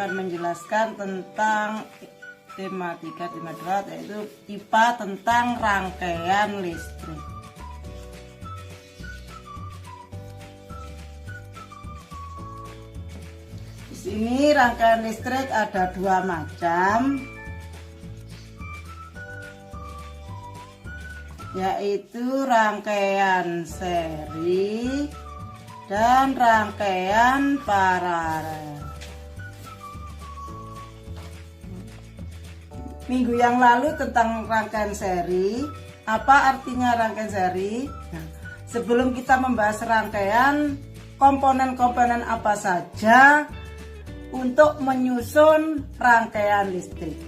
akan menjelaskan tentang tematika 2, yaitu IPA tentang rangkaian listrik. Di sini rangkaian listrik ada 2 macam, yaitu rangkaian seri dan rangkaian paralel. Minggu yang lalu tentang rangkaian seri, apa artinya rangkaian seri? Nah, sebelum kita membahas rangkaian, komponen-komponen apa saja untuk menyusun rangkaian listrik.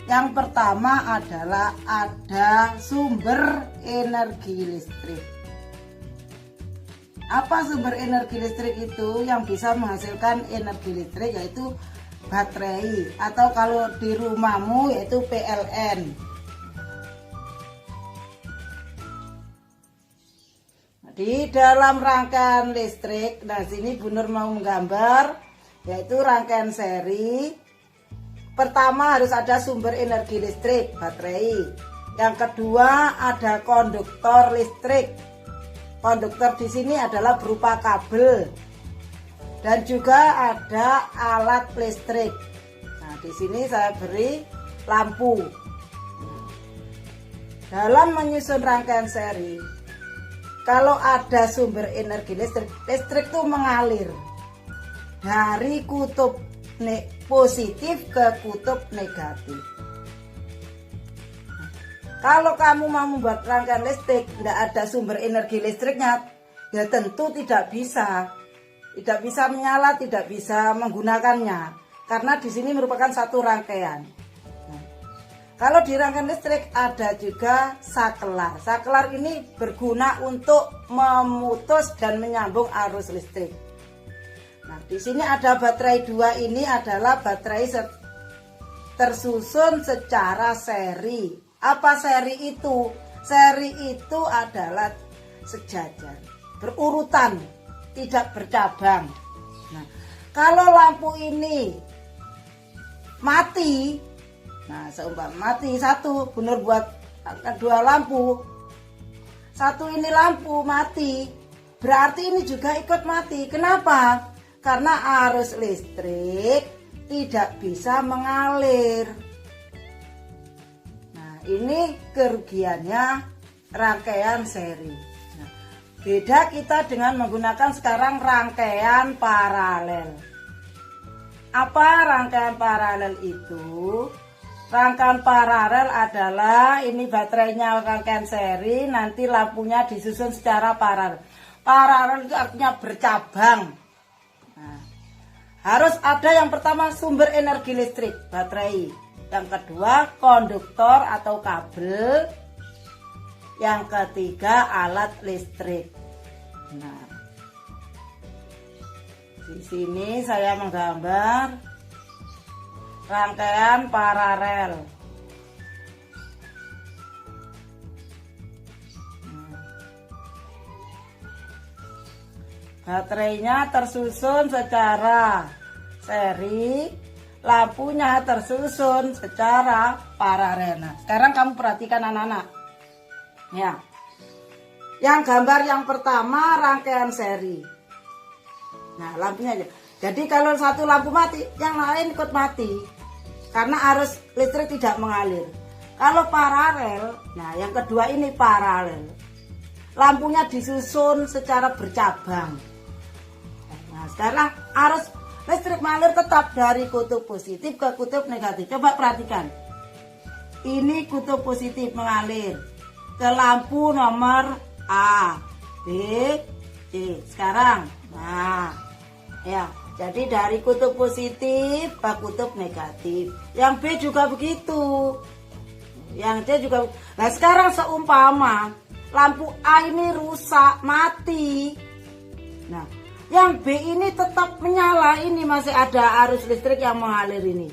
Yang pertama adalah ada sumber energi listrik. Apa sumber energi listrik itu? Yang bisa menghasilkan energi listrik yaitu baterai, atau kalau di rumahmu yaitu PLN. Di dalam rangkaian listrik, nah sini Bu Nur mau menggambar yaitu rangkaian seri. Pertama harus ada sumber energi listrik, baterai. Yang kedua ada konduktor listrik. Konduktor di sini adalah berupa kabel. Dan juga ada alat listrik. Nah, di sini saya beri lampu. Dalam menyusun rangkaian seri, kalau ada sumber energi listrik, listrik itu mengalir dari kutub positif ke kutub negatif. Kalau kamu mau membuat rangkaian listrik tidak ada sumber energi listriknya, ya tentu tidak bisa menyala, tidak bisa menggunakannya, karena di sini merupakan satu rangkaian. Nah, kalau di rangkaian listrik ada juga saklar. Saklar ini berguna untuk memutus dan menyambung arus listrik. Nah, di sini ada baterai 2, ini adalah baterai tersusun secara seri. Apa seri itu? Seri itu adalah sejajar, berurutan, tidak bercabang. Nah, kalau lampu ini mati, nah seumpama mati satu, benar buat 2 lampu, satu ini lampu mati, berarti ini juga ikut mati. Kenapa? Karena arus listrik tidak bisa mengalir. Nah, ini kerugiannya rangkaian seri. Nah, beda kita dengan menggunakan sekarang rangkaian paralel. Apa rangkaian paralel itu? Rangkaian paralel adalah ini baterainya rangkaian seri, nanti lampunya disusun secara paralel. Paralel itu artinya bercabang. Harus ada yang pertama sumber energi listrik, baterai. Yang kedua konduktor atau kabel. Yang ketiga alat listrik. Nah, di sini saya menggambar rangkaian paralel. Baterainya tersusun secara seri, lampunya tersusun secara paralel. Nah, sekarang kamu perhatikan anak-anak. Ya. Yang gambar yang pertama rangkaian seri. Nah, lampunya aja. Jadi kalau satu lampu mati, yang lain ikut mati. Karena arus listrik tidak mengalir. Kalau paralel, nah yang kedua ini paralel. Lampunya disusun secara bercabang. Nah, sekarang arus listrik mengalir tetap dari kutub positif ke kutub negatif. Coba perhatikan. Ini kutub positif mengalir ke lampu nomor A, B, C. Sekarang, nah, ya, jadi dari kutub positif ke kutub negatif. Yang B juga begitu. Yang C juga. Nah, sekarang seumpama lampu A ini rusak, mati. Nah, yang B ini tetap menyala, ini masih ada arus listrik yang mengalir ini.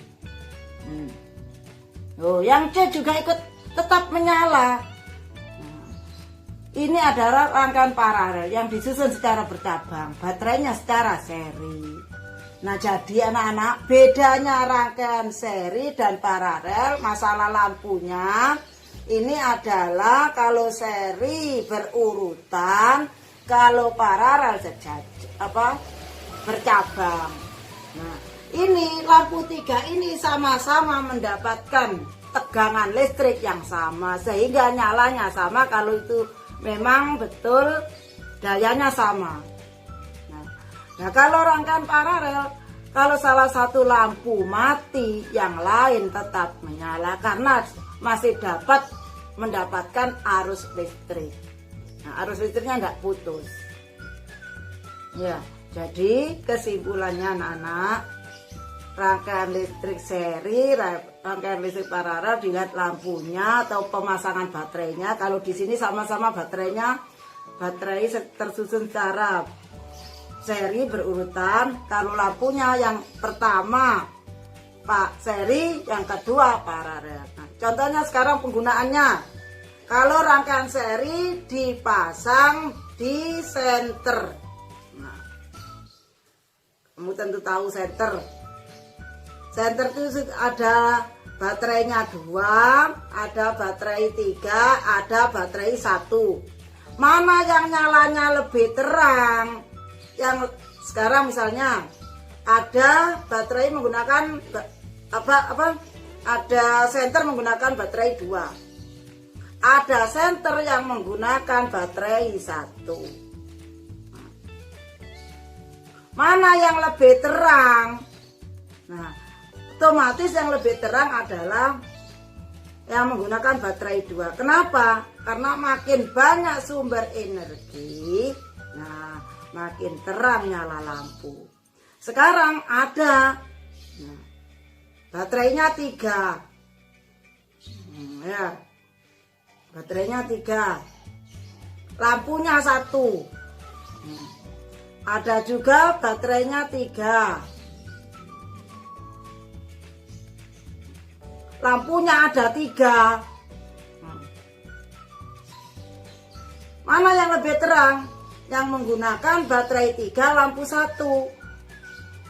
Oh, yang C juga ikut tetap menyala. Ini adalah rangkaian paralel yang disusun secara bercabang, baterainya secara seri. Nah, jadi anak-anak, bedanya rangkaian seri dan paralel masalah lampunya ini adalah kalau seri berurutan, kalau paralel bercabang. Nah, ini lampu 3 ini sama-sama mendapatkan tegangan listrik yang sama sehingga nyalanya sama kalau itu memang betul dayanya sama. Nah, kalau rangkaian paralel, kalau salah satu lampu mati, yang lain tetap menyala karena masih dapat mendapatkan arus listrik. Nah, arus listriknya nggak putus. Ya, jadi kesimpulannya anak-anak, rangkaian listrik seri, rangkaian listrik paralel dilihat lampunya atau pemasangan baterainya. Kalau di sini sama-sama baterai tersusun secara seri berurutan. Kalau lampunya yang pertama seri, yang kedua paralel. Nah, contohnya sekarang penggunaannya. Kalau rangkaian seri dipasang di senter. Nah, kamu tentu tahu senter. Senter itu ada baterainya 2, ada baterai 3, ada baterai 1. Mana yang nyalanya lebih terang? Yang sekarang misalnya ada baterai menggunakan ada senter menggunakan baterai 2, ada senter yang menggunakan baterai 1. Mana yang lebih terang? Nah, otomatis yang lebih terang adalah yang menggunakan baterai 2. Kenapa? Karena makin banyak sumber energi, nah makin terang nyala lampu. Sekarang ada baterainya 3. Ya. Baterainya 3. Lampunya 1. Ada juga baterainya 3. Lampunya ada 3. Mana yang lebih terang? Yang menggunakan baterai 3, lampu 1.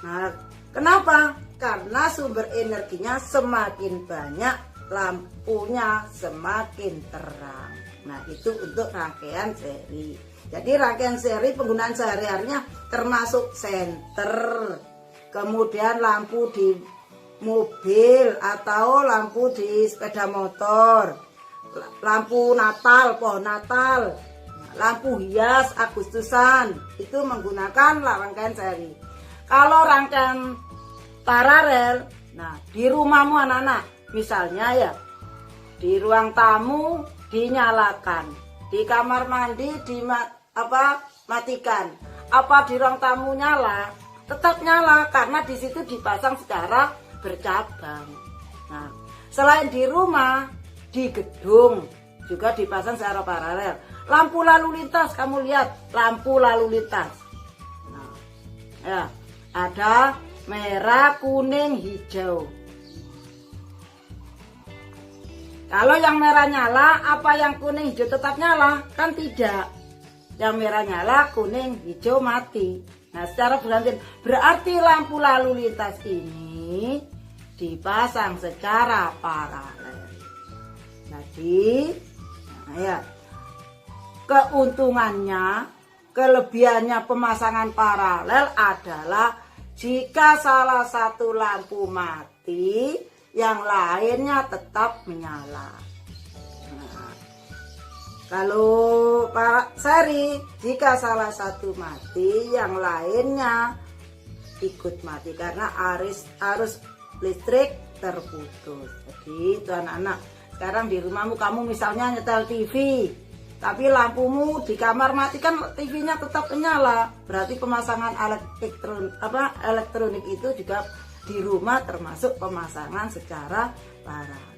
Nah, kenapa? Karena sumber energinya semakin banyak, lampunya semakin terang. Nah, itu untuk rangkaian seri. Jadi rangkaian seri penggunaan sehari-harinya termasuk senter, kemudian lampu di mobil atau lampu di sepeda motor, lampu Natal, pohon Natal, lampu hias Agustusan, itu menggunakan rangkaian seri. Kalau rangkaian paralel, nah di rumahmu anak-anak, misalnya ya di ruang tamu dinyalakan, di kamar mandi matikan, apa di ruang tamu nyala, tetap nyala karena di situ dipasang secara bercabang. Nah, selain di rumah, di gedung juga dipasang secara paralel. Lampu lalu lintas, kamu lihat lampu lalu lintas. Nah, ya, ada merah, kuning, hijau. Kalau yang merah nyala, apa yang kuning, hijau tetap nyala? Kan tidak. Yang merah nyala, kuning, hijau mati. Nah, secara bergantian. Berarti lampu lalu lintas ini dipasang secara paralel. Jadi, nah ya, keuntungannya, kelebihannya pemasangan paralel adalah jika salah satu lampu mati, yang lainnya tetap menyala. Nah, kalau seri, jika salah satu mati, yang lainnya ikut mati karena arus listrik terputus. Jadi itu anak-anak, sekarang di rumahmu kamu misalnya nyetel TV, tapi lampumu di kamar mati, kan TV-nya tetap menyala. Berarti pemasangan elektronik itu juga di rumah termasuk pemasangan secara paralel.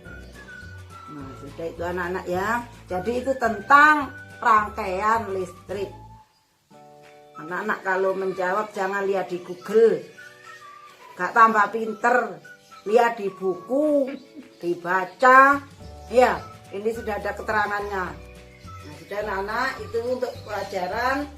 Nah, sudah itu anak-anak ya. Jadi itu tentang rangkaian listrik. Anak-anak kalau menjawab jangan lihat di Google, gak tambah pinter. Lihat di buku, dibaca. Ya, ini sudah ada keterangannya. Nah, sudah anak-anak, itu untuk pelajaran